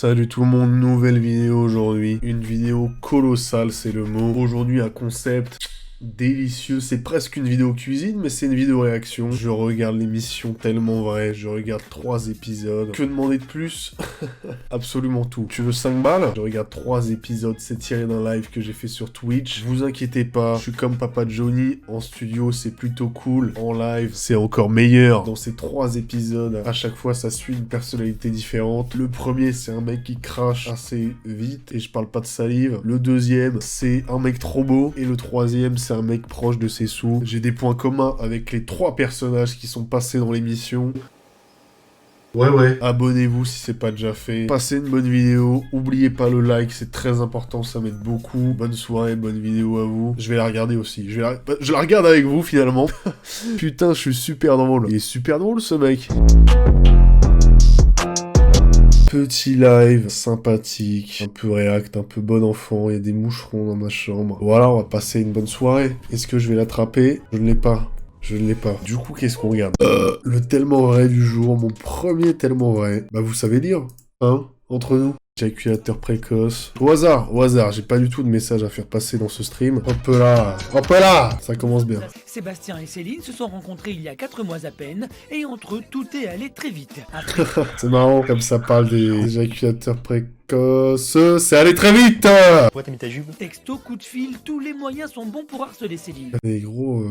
Salut tout le monde, nouvelle vidéo aujourd'hui. Une vidéo colossale, c'est le mot. Aujourd'hui, un concept délicieux. C'est presque une vidéo cuisine, mais c'est une vidéo réaction. Je regarde l'émission tellement vrai. Je regarde 3 épisodes. Que demander de plus? Absolument tout. Tu veux 5 balles? Je regarde 3 épisodes. C'est tiré d'un live que j'ai fait sur Twitch. Vous inquiétez pas, je suis comme Papa Johnny. En studio, c'est plutôt cool. En live, c'est encore meilleur. Dans ces 3 épisodes, à chaque fois, ça suit une personnalité différente. Le premier, c'est un mec qui crache assez vite. Et je parle pas de salive. Le deuxième, c'est un mec trop beau. Et le troisième, c'est un mec proche de ses sous. J'ai des points communs avec les 3 personnages qui sont passés dans l'émission. Ouais. Abonnez-vous si c'est pas déjà fait. Passez une bonne vidéo. Oubliez pas le like, c'est très important, ça m'aide beaucoup. Bonne soirée, bonne vidéo à vous. Je vais la regarder aussi. Je la regarde avec vous finalement. Putain, je suis super drôle. Il est super drôle ce mec. Petit live sympathique, un peu react, un peu bon enfant, il y a des moucherons dans ma chambre. Voilà, on va passer une bonne soirée. Est-ce que je vais l'attraper? Je ne l'ai pas. Je ne l'ai pas. Du coup, qu'est-ce qu'on regarde? Le tellement vrai du jour, mon premier tellement vrai. Bah, vous savez lire, hein, entre nous. Éjaculateur précoce. Au hasard, j'ai pas du tout de message à faire passer dans ce stream. Hop là, ça commence bien. Sébastien et Céline se sont rencontrés il y a 4 mois à peine, et entre eux, tout est allé très vite. C'est marrant, comme ça parle des éjaculateurs précoces. C'est allé très vite! Pourquoi t'as mis ta jupe? Texto, coup de fil, tous les moyens sont bons pour harceler Céline. Mais gros,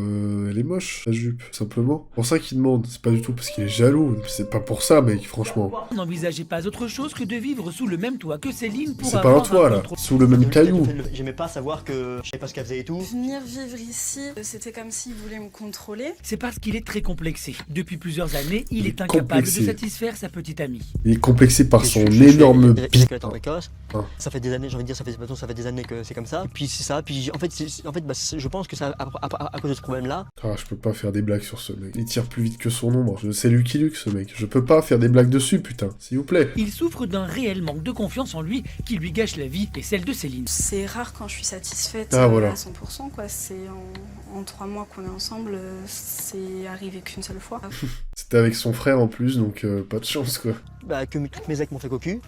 elle est moche, la jupe, simplement. C'est pour ça qu'il demande, c'est pas du tout parce qu'il est jaloux. C'est pas pour ça, mec, franchement. N'envisagez pas autre chose que de vivre sous le même toit que Céline pour C'est pas un toit, là, sous le même caillou. J'aimais pas savoir que je savais pas ce qu'elle faisait et tout. Venir vivre ici, c'était comme s'il voulait me contrôler. C'est parce qu'il est très complexé. Depuis plusieurs années, il est incapable de satisfaire sa petite amie. Il est complexé par son énorme bite. Éjaculateur précoce. Ah. Ça fait des années, j'ai envie de dire, ça fait des années que c'est comme ça. Et puis c'est ça, puis en fait, je pense que ça à cause de ce problème-là. Ah, je peux pas faire des blagues sur ce mec. Il tire plus vite que son ombre. C'est Lucky Luke, ce mec. Je peux pas faire des blagues dessus, putain. S'il vous plaît. Il souffre d'un réel manque de confiance en lui qui lui gâche la vie et celle de Céline. C'est rare quand je suis satisfaite voilà. à 100%, quoi. C'est en 3 mois qu'on est ensemble, c'est arrivé qu'une seule fois. C'était avec son frère en plus, donc pas de chance, quoi. Bah, que toutes mes ex m'ont fait cocu.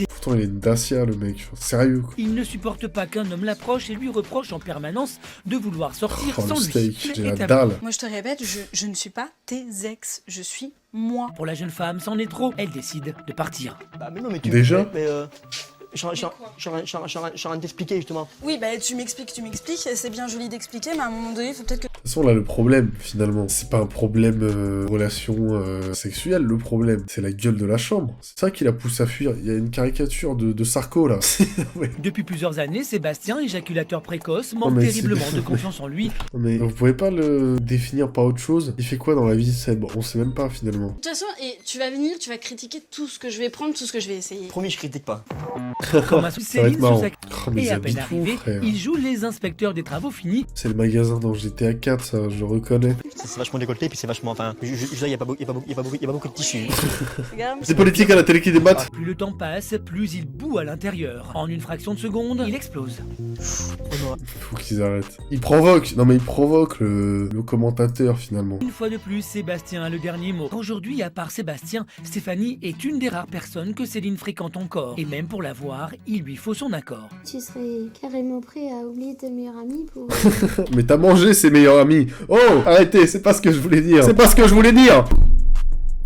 Pourtant, il est Dacia, le mec. Enfin, sérieux, quoi. Il ne supporte pas qu'un homme l'approche et lui reproche en permanence de vouloir sortir Oh, le sans lui. steak, j'ai la Établi. dalle. Moi, je te répète, je ne suis pas tes ex, je suis moi. Pour la jeune femme, c'en est trop. Elle décide de partir. Bah, mais non, mais tu. Déjà je suis en train de t'expliquer justement. Oui, bah tu m'expliques, c'est bien joli d'expliquer, mais à un moment donné, il faut peut-être que... De toute façon, là, le problème, finalement, c'est pas un problème relation sexuelle, le problème, c'est la gueule de la chambre. C'est ça qui la pousse à fuir. Il y a une caricature de Sarko, là. Ouais. Depuis plusieurs années, Sébastien, éjaculateur précoce, manque mais terriblement c'est- de confiance en lui. Mais vous pouvez pas le définir par autre chose? Il fait quoi dans la vie, Seb? On sait même pas, finalement. De toute façon, et tu vas venir, tu vas critiquer tout ce que je vais prendre, tout ce que je vais essayer. Promis, je critique pas. Comme un Ça va être Céline sous marrant. sa... Oh, mais Et ils à peine habitent où, arrivé, frère? il joue les inspecteurs des travaux finis. C'est le magasin dans GTA 4, ça, je le reconnais. C'est vachement décolleté, puis c'est vachement. Enfin, il y a pas beaucoup de tissu. Regarde. C'est politique à la télé qui débattent. Plus le temps passe, plus il bout à l'intérieur. En une fraction de seconde, il explose. Faut qu'ils arrêtent. Il provoque. Non mais il provoque le commentateur, finalement. Une fois de plus, Sébastien a le dernier mot. Aujourd'hui, à part Sébastien, Stéphanie est une des rares personnes que Céline fréquente encore. Et même pour la voir, il lui faut son accord. Tu serais carrément prêt à oublier tes meilleurs amis pour... Mais t'as mangé ses meilleurs amis. Oh, arrêtez, c'est pas ce que je voulais dire. C'est pas ce que je voulais dire.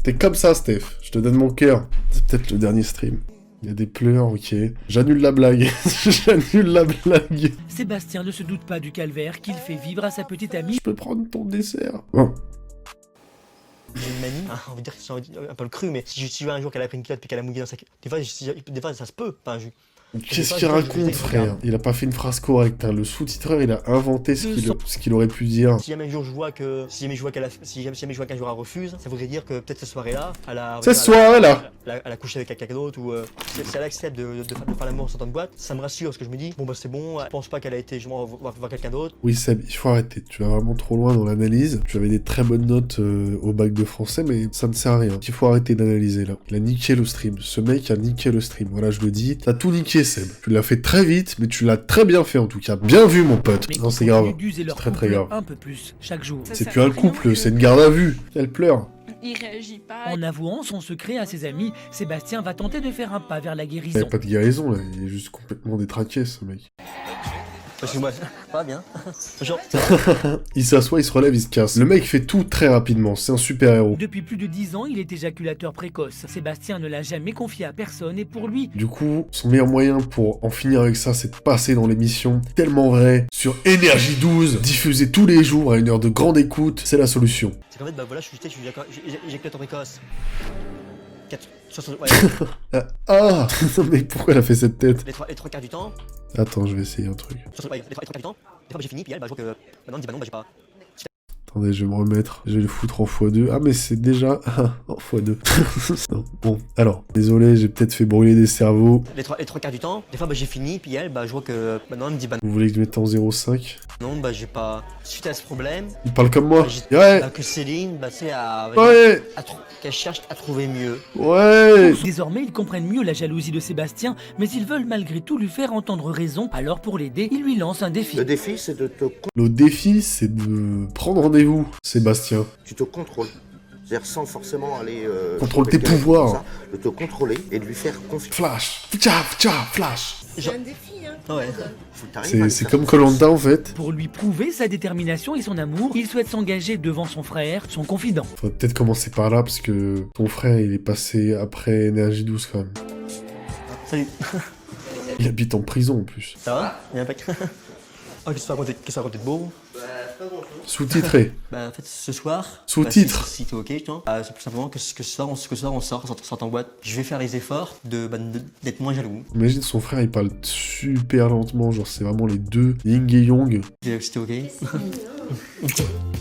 T'es comme ça, Steph. Je te donne mon cœur. C'est peut-être le dernier stream. Il y a des pleurs, ok. J'annule la blague. J'annule la blague. Sébastien ne se doute pas du calvaire qu'il fait vivre à sa petite amie. Je peux prendre ton dessert. Oh. J'ai une mamie, on va dire que c'est un peu le cru, mais si je vois un jour qu'elle a pris une culotte puis qu'elle a mouillé dans sa. Des fois, ça se peut. Enfin, Qu'est-ce qu'il raconte, frère? Il a pas fait une phrase correcte, hein. Le sous-titreur, il a inventé ce qu'il aurait pu dire. Si jamais un jour je vois que. Si jamais je vois qu'un jour elle refuse, ça voudrait dire que peut-être cette soirée-là, elle a. Cette soirée-là! Elle a couché avec quelqu'un d'autre ou. Si elle accepte de faire l'amour en sortant de boîte, ça me rassure parce que je me dis, bon bah c'est bon, je pense pas qu'elle a été voir quelqu'un d'autre. Oui, Seb, il faut arrêter. Tu vas vraiment trop loin dans l'analyse. Tu avais des très bonnes notes au bac de français, mais ça ne sert à rien. Il faut arrêter d'analyser là. Il a niqué le stream. Ce mec a niqué le stream. Voilà, je le dis. T'as tout niqué, Seb. Tu l'as fait très vite, mais tu l'as très bien fait en tout cas. Bien vu, mon pote. Mais Non, c'est grave. d'user leur C'est très couple grave. un peu plus chaque jour. C'est plus un couple, c'est une garde à vue. Elle pleure. il réagit pas. En avouant son secret à ses amis, Sébastien va tenter de faire un pas vers la Il guérison. n'y a pas de guérison là, il est juste complètement détraqué ce mec. Parce que moi, pas bien. Genre, Il s'assoit, il se relève, il se casse. Le mec fait tout très rapidement, c'est un super héros. Depuis plus de 10 ans, il est éjaculateur précoce. Sébastien ne l'a jamais confié à personne et pour lui, Du coup, son meilleur moyen pour en finir avec ça, c'est de passer dans l'émission Tellement Vrai sur Énergie 12, diffusée tous les jours à une heure de grande écoute, c'est la solution. c'est qu'en fait, bah voilà, je suis éjaculateur précoce. 60, ouais, Ah Mais pourquoi elle a fait cette tête? les trois quarts du temps, Attends, je vais essayer un truc. ouais, les trois quarts du temps, des fois bah, j'ai fini, puis elle, bah je vois que maintenant elle me dit bah non, bah j'ai pas. Attendez, je vais me remettre. Je vais le foutre en x2. Ah, mais c'est déjà en x2. Non, bon, alors, désolé, j'ai peut-être fait brûler des cerveaux. Les trois quarts du temps, des fois bah j'ai fini, puis elle, bah je vois que maintenant elle me dit bah Vous voulez que je mette en 0,5? non, bah j'ai pas. Suite à ce problème, Il parle comme moi. bah, Ouais, bah, que Céline, bah tu sais, ouais, qu'elle cherche à trouver mieux. ouais. désormais, ils comprennent mieux la jalousie de Sébastien, mais ils veulent malgré tout lui faire entendre raison. Alors pour l'aider, ils lui lancent un défi. Le défi, c'est de Le défi, c'est de prendre rendez-vous, Sébastien. tu te contrôles. C'est-à-dire sans forcément aller... Contrôle sur tes quelqu'un pouvoirs. comme ça, de te contrôler et de lui faire confiance. Flash. Tcha, flash. C'est un défi, hein. Ah ouais. Faut que t'arrives à lui C'est faire comme confiance. Koh-Lanta en fait. Pour lui prouver sa détermination et son amour, il souhaite s'engager devant son frère, son confident. Faudrait peut-être commencer par là parce que ton frère il est passé après Énergie 12 quand même. Salut. Il habite en prison en plus. Ça va? Il y a un pack. Oh, qu'est-ce que tu racontes de beau? Sous-titré. Bah en fait ce soir. Sous-titres. Bah, si t'es ok, tu vois. C'est plus simplement que ce soir on sort en boîte. Je vais faire les efforts d'être moins jaloux. Imagine son frère il parle super lentement, genre c'est vraiment les deux, Ying et Yang. C'était ok.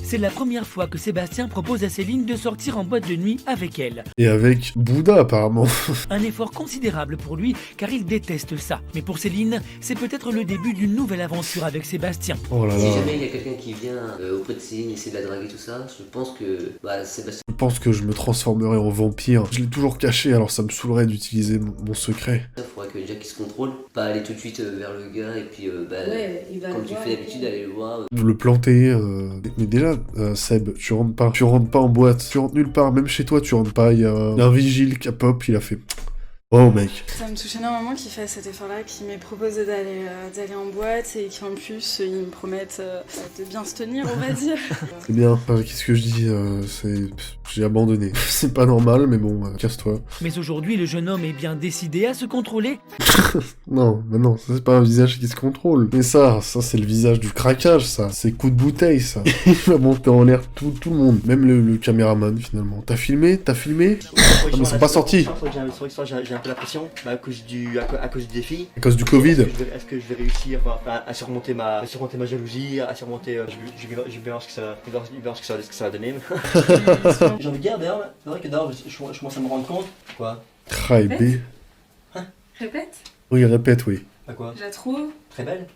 C'est la première fois que Sébastien propose à Céline de sortir en boîte de nuit avec elle. Et avec Bouddha apparemment. Un effort considérable pour lui, car il déteste ça. Mais pour Céline, c'est peut-être le début d'une nouvelle aventure avec Sébastien. Oh là Si là. jamais il y a quelqu'un qui vient auprès de Céline essayer de la draguer tout ça, je pense que Sébastien Je pense que je me transformerai en vampire. Je l'ai toujours caché alors ça me saoulerait d'utiliser mon secret. il faudrait que déjà qu'il se contrôle, pas aller tout de suite vers le gars et puis Ouais, il va comme le tu voir fais et d'habitude puis- aller le voir. Le planter. Mais déjà, Seb, tu rentres pas. Tu rentres pas en boîte. Tu rentres nulle part. Même chez toi, tu rentres pas. Il y a un vigile qui a pop, il a fait. Oh mec. Ça me touche énormément qu'il fasse cet effort-là, qu'il m'ait proposé d'aller en boîte et qu'en plus ils me promettent de bien se tenir, on va dire. C'est bien. Enfin, qu'est-ce que je dis j'ai abandonné. C'est pas normal, mais bon, casse-toi. Mais aujourd'hui, le jeune homme est bien décidé à se contrôler. Non, mais non, ça c'est pas un visage qui se contrôle. Mais ça c'est le visage du craquage, ça. C'est coup de bouteille, ça. Il va monter en l'air tout le monde. Même le caméraman, finalement. T'as filmé? Mais ils sont pas sortis. J'ai un peu la pression à cause du défi. À cause du Covid. Est-ce que je vais réussir à surmonter ma jalousie, à surmonter. Je vais voir ce que ça va donner. J'ai envie de dire d'ailleurs, c'est vrai que d'ailleurs je commence à me rendre compte. Quoi? Craibé. Répète. Oui, répète, oui. Pas quoi? Je la trouve Très belle.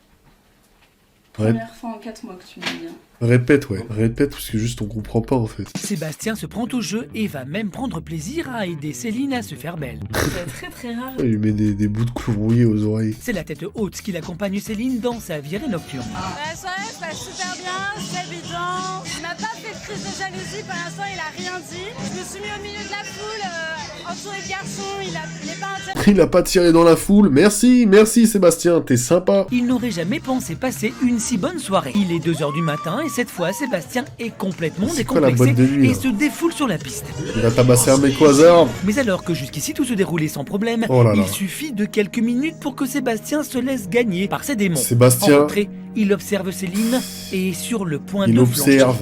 Ouais. première fois en 4 mois que tu me dis bien. Répète, ouais. Répète, parce que juste on comprend pas en fait. Sébastien se prend au jeu et va même prendre plaisir à aider Céline à se faire belle. C'est très très rare. Il lui met des bouts de clous rouillés aux oreilles. C'est la tête haute qui accompagne Céline dans sa virée nocturne. La soirée se passe super bien, c'est évident. Il m'a pas fait de crise de jalousie, pour l'instant il a rien dit. Je me suis mis au milieu de la foule, entouré de garçons, il est pas intéressé. Il a pas tiré dans la foule. Merci Sébastien, t'es sympa. Il n'aurait jamais pensé passer une si bonne soirée. Il est 2h du matin et cette fois Sébastien est complètement C'est quoi la décomplexé boîte de nuit, et là se défoule sur la piste. Il va tabasser un mec au hasard. Mais alors que jusqu'ici tout se déroulait sans problème, Oh là là. il suffit de quelques minutes pour que Sébastien se laisse gagner par ses démons. En Sébastien, rentrée, il observe Céline et est sur le point il de observe.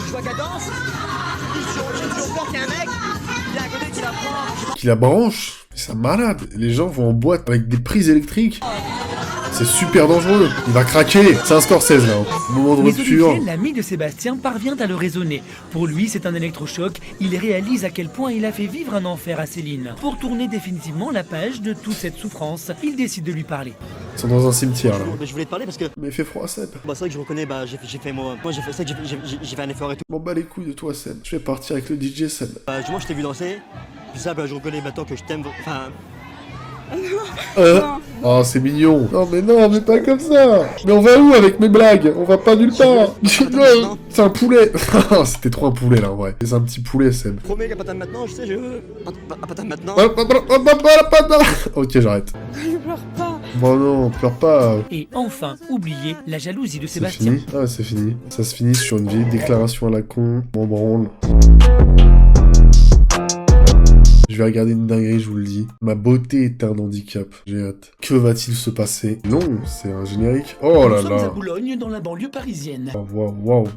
Je vois qu'elle danse. J'ai toujours peur qu'il y ait un mec qui est à côté qui la prend. Qui la branche. C'est un malade. Les gens vont en boîte avec des prises électriques. C'est super dangereux. Il va craquer. C'est un Scorsese là. Moment de Mais rupture. Olivier, l'ami de Sébastien, parvient à le raisonner. Pour lui, c'est un électrochoc. Il réalise à quel point il a fait vivre un enfer à Céline. Pour tourner définitivement la page de toute cette souffrance, il décide de lui parler. Ils sont dans un cimetière là. Je voulais te parler parce que Mais il fait froid, Seb. c'est vrai que je reconnais, j'ai fait moi j'ai fait ça, j'ai fait un effort et tout. M'en bats les couilles de toi, Seb. Je vais partir avec le DJ, Seb. Moi je t'ai vu danser, puis ça je reconnais maintenant que je t'aime, enfin Non. Oh, c'est mignon. Non, mais pas comme ça. Mais on va où avec mes blagues? On va pas nulle part. Non, c'est un poulet. C'était trop un poulet, là, en vrai. C'est un petit poulet, Seb. Promets qu'à patate maintenant, je sais, je veux. Patate maintenant. Ok, j'arrête. Ne pleure pas. Bon, non, pleure pas. Et enfin, oubliez la jalousie de C'est Sébastien. fini? Ah, c'est fini. Ça se finit sur une vieille déclaration à la con. M'en branle. Je vais regarder une dinguerie, je vous le dis. Ma beauté est un handicap. J'ai hâte. Que va-t-il se passer? Non, c'est un générique. Oh là Nous sommes à là. Boulogne, dans la banlieue parisienne. Oh,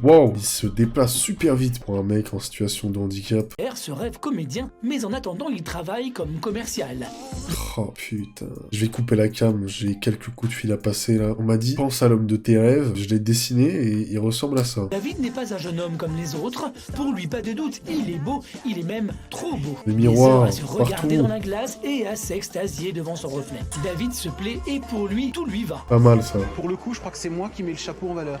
waouh. Il se déplace super vite pour un mec en situation de handicap. Père se rêve comédien, mais en attendant, il travaille comme commercial. Oh putain. Je vais couper la cam, j'ai quelques coups de fil à passer là. On m'a dit, pense à l'homme de tes rêves. Je l'ai dessiné et il ressemble à ça. David n'est pas un jeune homme comme les autres. Pour lui, pas de doute, il est beau, il est même trop beau. Les Des miroirs, heures à se regarder partout. dans la glace et à s'extasier devant son reflet. David se plaît et pour lui, tout lui va. Pas mal ça. Pour le coup, je crois que c'est moi qui mets le chapeau en valeur.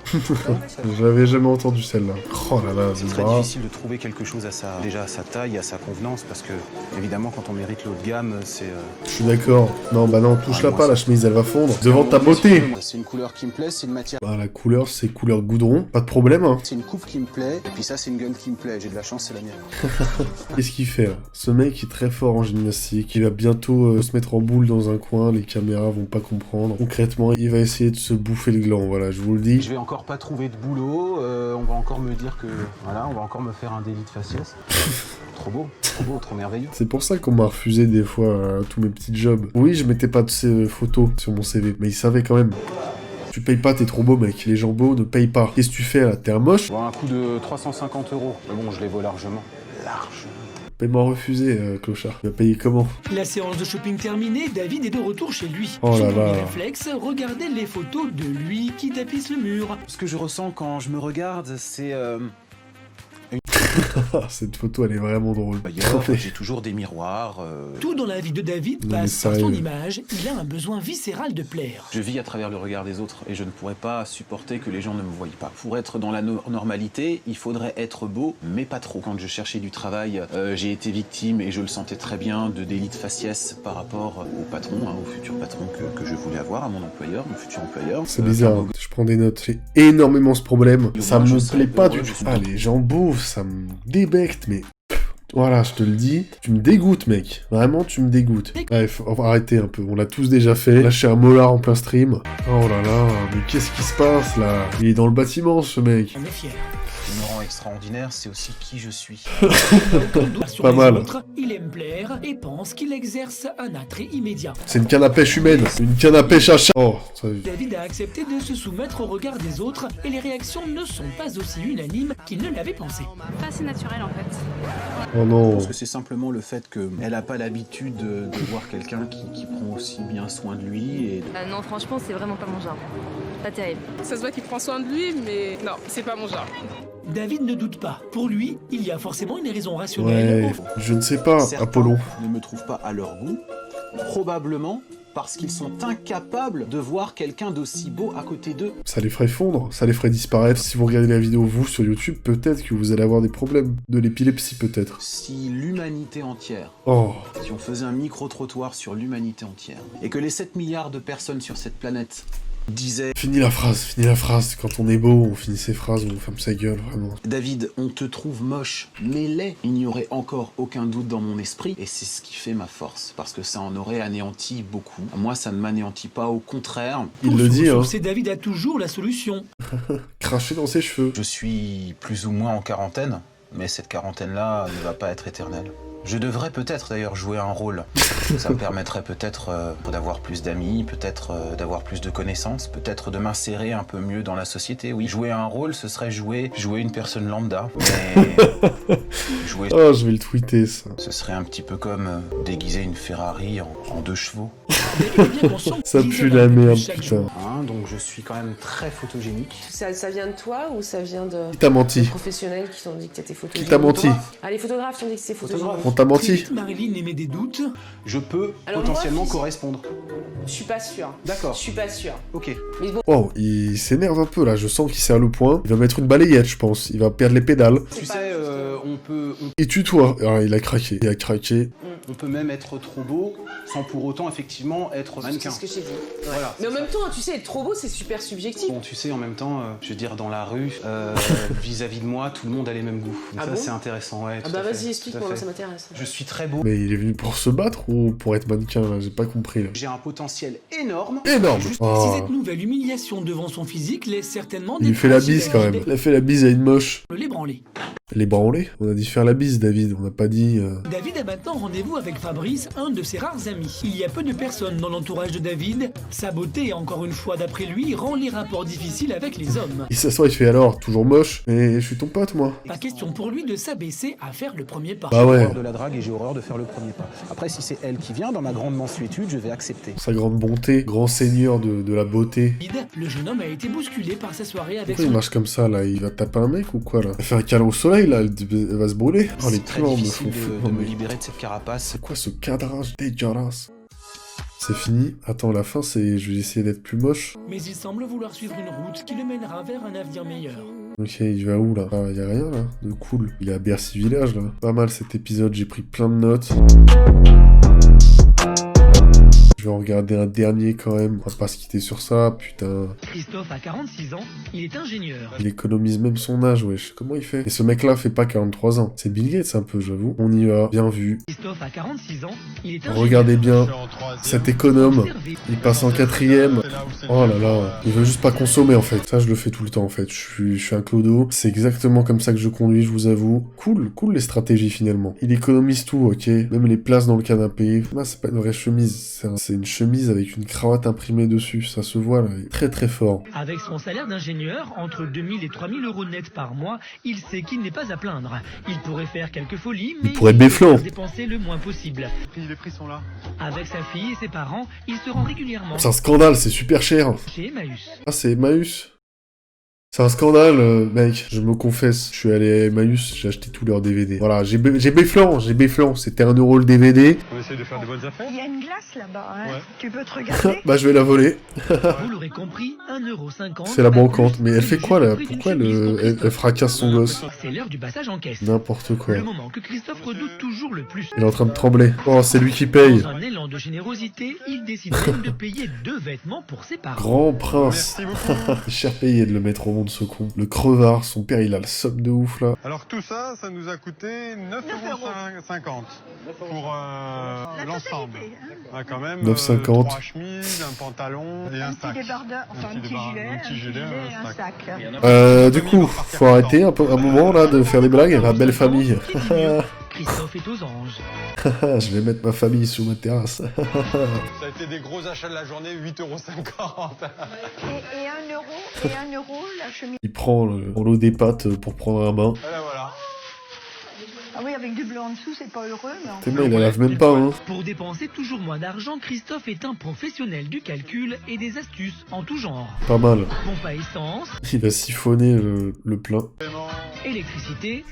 J'avais jamais entendu celle-là. Oh là là, C'est le très bras. difficile de trouver quelque chose déjà à sa taille, à sa convenance, parce que évidemment quand on mérite l'eau de gamme, c'est... Je suis d'accord. Non, bah non, touche-la pas, la chemise elle va fondre. Devant ta Bien beauté. sûr, c'est une couleur qui me plaît, c'est une matière... Bah la couleur, c'est couleur goudron. Pas de problème, hein. C'est une coupe qui me plaît, et puis ça c'est une gueule qui me plaît, j'ai de la chance, c'est la mienne. Qu'est-ce qu'il fait là? Ce mec est très fort en gymnastique. Il va bientôt se mettre en boule dans un coin. Les caméras vont pas comprendre. Concrètement, il va essayer de se bouffer le gland. Voilà, je vous le dis. Je vais encore pas trouver de boulot, on va encore me dire que... Voilà, on va encore me faire un délit de faciès. Trop beau, trop merveilleux. C'est pour ça qu'on m'a refusé des fois tous mes petits jobs. Oui, je mettais pas de ces photos sur mon CV, mais ils savaient quand même. Tu payes pas, t'es trop beau, mec. Les gens beaux ne payent pas. Qu'est-ce que tu fais là? T'es un moche? Bon, un coup de 350 €. Mais bon, je les vaux largement. Largement. Paiement refusé, clochard. Tu vas payer comment? La séance de shopping terminée, David est de retour chez lui. Oh là Son premier là. réflexe, regardez les photos de lui qui tapissent le mur. Ce que je ressens quand je me regarde, c'est... Cette photo, elle est vraiment drôle. D'ailleurs, j'ai toujours des miroirs. Tout dans la vie de David Non, mais passe par son sérieux. image. Il a un besoin viscéral de plaire. Je vis à travers le regard des autres et je ne pourrais pas supporter que les gens ne me voient pas. Pour être dans la normalité, il faudrait être beau, mais pas trop. Quand je cherchais du travail, j'ai été victime, et je le sentais très bien, de délits de faciès par rapport au patron, au futur patron que je voulais avoir, à mon employeur, mon futur employeur. C'est bizarre, hein. Je prends des notes. J'ai énormément ce problème. Ça moi, je me serais plaît pas heureux, du je tout. suis Ah, les gens beaufs, ça me débecte, mais... Voilà, je te le dis. Tu me dégoûtes, mec. Vraiment, tu me dégoûtes. Bref, on va arrêter un peu. On l'a tous déjà fait. Lâcher un molar en plein stream. Oh là là, mais qu'est-ce qui se passe, là? Il est dans le bâtiment, ce mec. On est fier. Ce qui me rend extraordinaire, c'est aussi qui je suis. Sur Pas les mal. autres, il aime plaire et pense qu'il exerce un attrait immédiat. C'est une canne à pêche humaine. Une canne à pêche à chat. Oh, ça... David a accepté de se soumettre au regard des autres et les réactions ne sont pas aussi unanimes qu'il ne l'avait pensé. Pas assez naturel en fait. Oh non. Je pense que c'est simplement le fait qu'elle n'a pas l'habitude de voir quelqu'un qui prend aussi bien soin de lui. Et... Non, franchement, c'est vraiment pas mon genre. Pas terrible. Ça se voit qu'il prend soin de lui, mais non, c'est pas mon genre. David ne doute pas. Pour lui, il y a forcément une raison rationnelle. Ouais, je ne sais pas, Certains Apollon. ne me trouvent pas à leur goût, probablement parce qu'ils sont incapables de voir quelqu'un d'aussi beau à côté d'eux. Ça les ferait fondre, ça les ferait disparaître. Si vous regardez la vidéo, vous, sur YouTube, peut-être que vous allez avoir des problèmes. De l'épilepsie, peut-être. Si l'humanité entière, Oh, si on faisait un micro-trottoir sur l'humanité entière, et que les 7 milliards de personnes sur cette planète disaient finis la phrase. Quand on est beau, on finit ses phrases, on ferme sa gueule, vraiment. « David, on te trouve moche, mais laid », il n'y aurait encore aucun doute dans mon esprit, et c'est ce qui fait ma force, parce que ça en aurait anéanti beaucoup. Moi, ça ne m'anéantit pas, au contraire. Il le dit, hein. C'est David a toujours la solution. Cracher dans ses cheveux. Je suis plus ou moins en quarantaine, mais cette quarantaine-là ne va pas être éternelle. Je devrais peut-être d'ailleurs jouer un rôle. Ça me permettrait peut-être d'avoir plus d'amis, peut-être d'avoir plus de connaissances, peut-être de m'insérer un peu mieux dans la société. Oui, jouer un rôle, ce serait jouer une personne lambda. Mais jouer, Oh, je vais le tweeter, ça. ce serait un petit peu comme déguiser une Ferrari en 2 chevaux. David est bien conscient Ça qu'il pue en a la un peu merde, plus chaque putain. jour. Donc je suis quand même très photogénique. Ça vient de toi ou ça vient de Qui t'a menti? professionnels qui t'ont dit que t'étais Qui photogénique? t'a menti? Ah, les photographes t'ont dit que c'était photogénique. On t'a menti? Très vite, Marilyn émet des doutes. Je peux Alors potentiellement moi, correspondre. Je suis pas sûre. D'accord. Je suis pas sûre. Ok. Oh, il s'énerve un peu, là. Je sens qu'il serre le poing. Il va mettre une balayette, je pense. Il va perdre les pédales. Tu sais, on peut... Et tutoie. Ah, il a craqué. Il a craqué. On peut même être trop beau sans pour autant effectivement être mannequin. C'est ce que j'ai dit. Ouais. Voilà, mais en c'est même temps, tu sais, être trop beau, c'est super subjectif. Bon, tu sais, en même temps, je veux dire, dans la rue, vis-à-vis de moi, tout le monde a les mêmes goûts. Donc Ah ça, bon c'est intéressant, ouais. Ah tout bah à fait, vas-y, tout explique-moi, à fait. ça m'intéresse. Je suis très beau. Mais il est venu pour se battre ou pour être mannequin, là? J'ai pas compris, là. J'ai un potentiel énorme. Énorme! Si Oh. cette nouvelle humiliation devant son physique laisse certainement des Il lui fait la traces chez bise, quand même. David, Il a fait la bise à une moche. l'ébranlé. Les branlés? On a dit faire la bise, David. On n'a pas dit... David a maintenant rendez-vous avec Fabrice, un de ses rares amis. Il y a peu de personnes dans l'entourage de David. Sa beauté, encore une fois d'après lui, rend les rapports difficiles avec les hommes. Il s'assoit, il fait alors, toujours moche. Mais je suis ton pote, moi. Pas question pour lui de s'abaisser à faire le premier pas. Bah ouais. J'ai horreur de la drague et j'ai horreur de faire le premier pas. Après, si c'est elle qui vient, dans ma grande mansuétude, je vais accepter. Sa grande bonté, grand seigneur de la beauté. Le jeune homme a été bousculé par sa soirée avec Pourquoi il son marche comme ça, là? Il va taper un mec ou quoi, là? Il fait un câlin au soleil, là? Elle va se brûler. Oh, les C'est très plans me difficile font de fou. me libérer de cette carapace. C'est quoi ce cadrage dégueulasse? C'est fini. Attends, la fin, c'est... Je vais essayer d'être plus moche. Mais il semble vouloir suivre une route qui le mènera vers un avenir meilleur. Ok, il va où, là? Ah, y a rien, là? De cool. Il est à Bercy Village, là. Pas mal, cet épisode. J'ai pris plein de notes. Je vais en regarder un dernier quand même. On va pas se quitter sur ça, putain. Christophe a 46 ans, il est ingénieur. Il économise même son âge, wesh. Comment il fait? Et ce mec-là fait pas 43 ans. C'est Bill Gates un peu, j'avoue. On y va. Bien vu. Christophe a 46 ans, il est ingénieur. Regardez bien. Cet économe. Il passe en 4ème. Oh là là. Il veut juste pas consommer, en fait. Ça, je le fais tout le temps, en fait. Je suis un clodo. C'est exactement comme ça que je conduis, je vous avoue. Cool les stratégies, finalement. Il économise tout, ok? Même les places dans le canapé. Ah, c'est pas une vraie chemise. C'est une chemise avec une cravate imprimée dessus. Ça se voit, là. Il est très très fort. Avec son salaire d'ingénieur, entre 2000 et 3000 euros net par mois, il sait qu'il n'est pas à plaindre. Il pourrait faire quelques folies, mais pourrait être béflant. dépenser le moins possible. Les prix sont là. Avec sa fille et ses parents, il se rend régulièrement C'est un scandale, c'est super cher. chez Emmaüs. Ah, c'est Emmaüs? C'est un scandale, mec. Je me confesse. Je suis allé à Emmaüs, j'ai acheté tous leurs DVD. Voilà, j'ai béflant. C'était 1 € le DVD. On essaye de faire des bonnes affaires. Il y a une glace là-bas, hein. Ouais. Tu peux te regarder. Bah, je vais la voler. Vous l'aurez compris, 1,50 €. C'est la pas banquante. plus Mais elle que fait le quoi, là? prix d'une Pourquoi chemise pour elle Christophe. fracasse son gosse? C'est l'heure du passage en caisse. N'importe quoi. Le moment que Christophe redoute toujours le plus. Il est en train de trembler. Oh, c'est lui qui paye. Dans un élan de générosité, il décide même de payer 2 vêtements pour ses parents. Grand prince. Merci beaucoup. Cher payé de le mettre au monde, ce con. Le crevard, son père, il a le somme de ouf, là. Alors tout ça, ça nous a coûté 9,50 € pour l'ensemble. Ah, quand même. 9,50. 3 chemises, un pantalon et un sac. débardeur, enfin un petit gilet, un sac. Du coup, faut arrêter un moment, là, de faire des blagues. La belle famille. Christophe est aux anges. Je vais mettre ma famille sous ma terrasse. Ça a été des gros achats de la journée, 8,50 €. Et 1 € la chemise. Il prend l'eau des pâtes pour prendre un bain. Voilà, voilà. Ah oui, avec du bleu en dessous, c'est pas heureux, mais Tellement il la lave même pas, hein. Pour dépenser toujours moins d'argent, Christophe est un professionnel du calcul et des astuces en tout genre. Pas mal. Pompe à essence, Il va siphonner le plein. électricité,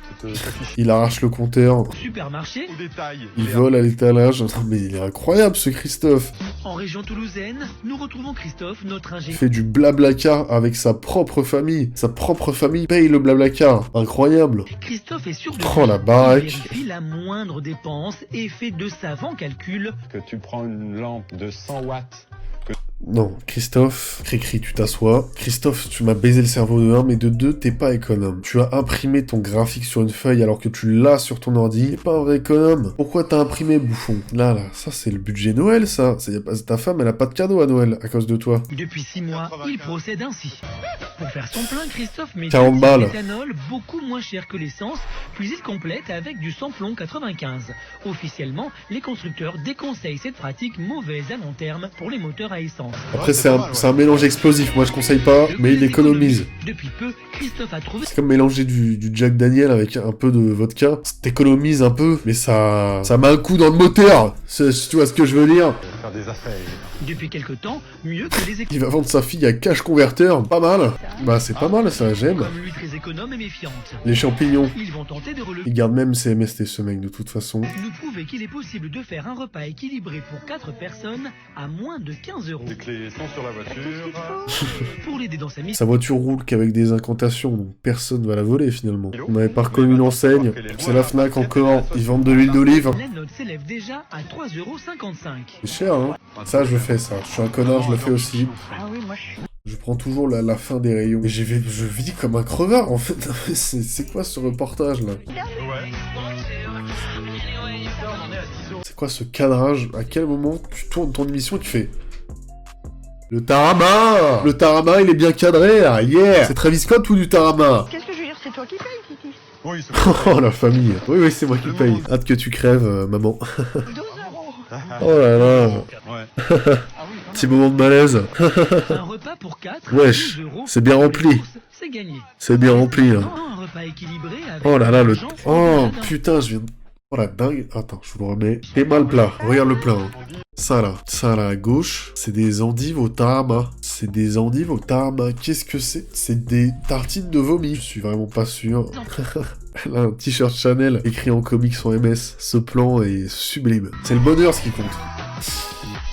Il arrache le compteur. supermarché. Au détail. Il vole à l'étalage. Non, mais il est incroyable, ce Christophe. En région toulousaine, nous retrouvons Christophe, notre Il ingénieur. fait du blablacar avec sa propre famille. Sa propre famille paye le blablacar. Incroyable. Christophe est sûr de Oh, la baraque. Il vérifie la moindre dépense et fait de savants calculs. Que tu prends une lampe de 100 watts. Non, Christophe, Cricri, tu t'assois. Christophe, tu m'as baisé le cerveau de 1, mais de 2, t'es pas économe. Tu as imprimé ton graphique sur une feuille alors que tu l'as sur ton ordi. T'es pas un vrai économe. Pourquoi t'as imprimé, bouffon? Là, ça c'est le budget Noël, ça. Ta femme, elle a pas de cadeau à Noël à cause de toi. Depuis 6 mois, il procède ainsi. Pour faire son plein, Christophe met 40 du balles. méthanol beaucoup moins cher que l'essence, puis il complète avec du samplon 95. Officiellement, les constructeurs déconseillent cette pratique mauvaise à long terme pour les moteurs à essence. Après, c'est un mélange explosif. Moi, je conseille pas, mais il économise. Depuis peu, Christophe a trouvé... C'est comme mélanger du Jack Daniel avec un peu de vodka. T'économises un peu, mais ça met un coup dans le moteur. Tu vois ce que je veux dire? Faire des affaires. Depuis quelque temps, mieux que les Il va vendre sa fille à cash converter, pas mal. Bah c'est pas mal ça, j'aime. comme lui très économe et méfiante. Les champignons. Ils vont tenter de relever. Il garde même ses MST ce mec de toute façon. Nous prouver qu'il est possible de faire un repas équilibré pour 4 personnes à moins de 15 €. Les clés sont sur la voiture. Pour l'aider dans sa mission, Sa voiture roule qu'avec des incantations, donc personne va la voler finalement. On n'avait pas reconnu l'enseigne. C'est la Fnac encore. Ils vendent de l'huile d'olive. la note s'élève déjà à 3,55 €. C'est cher hein. Ça je fais ça. Je suis un connard, je le fais aussi. Je prends toujours la fin des rayons. Et je vis comme un crevard en fait. C'est quoi ce reportage là? C'est quoi ce cadrage? À quel moment tu tournes ton émission et tu fais... Le tarama! Le tarama il est bien cadré là, yeah! C'est Travis Scott ou du tarama? Qu'est-ce que je veux dire, c'est toi qui payes, Kiki. Oui, c'est Oh la famille! Oui c'est moi qui paye. Hâte que tu crèves, maman. 12 €. Oh là là! Ouais. Petit moment de malaise. Un repas pour 4, Wesh, 12 €. c'est bien rempli. C'est gagné. C'est bien rempli là. Un repas équilibré avec Oh là là, le... l'argent Oh pour putain, je viens de... Oh la dingue. Attends, je vous le remets. T'es mal plat. Regarde le plat. Hein. Ça là à gauche, c'est des endives au tarama. C'est des endives au tarama. Qu'est-ce que c'est? C'est des tartines de vomi. Je suis vraiment pas sûr. Elle a un t-shirt Chanel écrit en comics en MS. Ce plan est sublime. C'est le bonheur ce qui compte.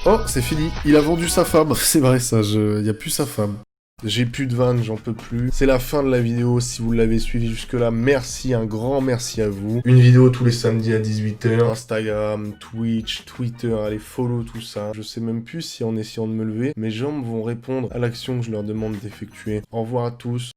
Oh, c'est fini. Il a vendu sa femme. C'est vrai ça, y a plus sa femme. J'ai plus de vannes, j'en peux plus. C'est la fin de la vidéo, si vous l'avez suivi jusque-là, merci, un grand merci à vous. Une vidéo tous les samedis à 18 h, Instagram, Twitch, Twitter, allez follow tout ça. Je sais même plus si en essayant de me lever, mes jambes vont répondre à l'action que je leur demande d'effectuer. Au revoir à tous.